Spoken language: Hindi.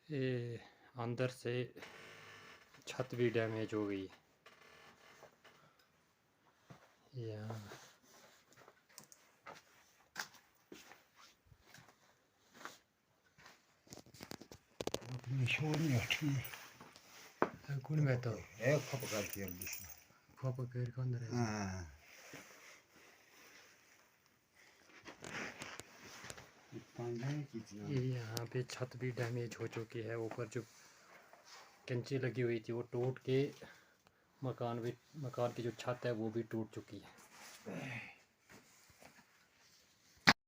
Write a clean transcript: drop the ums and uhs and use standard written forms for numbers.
ये अंदर से छत भी डैमेज हो गई यहाँ। कौन में तो पापा घर के अंदर है। ये यहाँ पे छत भी डैमेज हो चुकी है। ऊपर जो कंची लगी हुई थी वो टूट के मकान की जो छत है वो भी टूट चुकी है।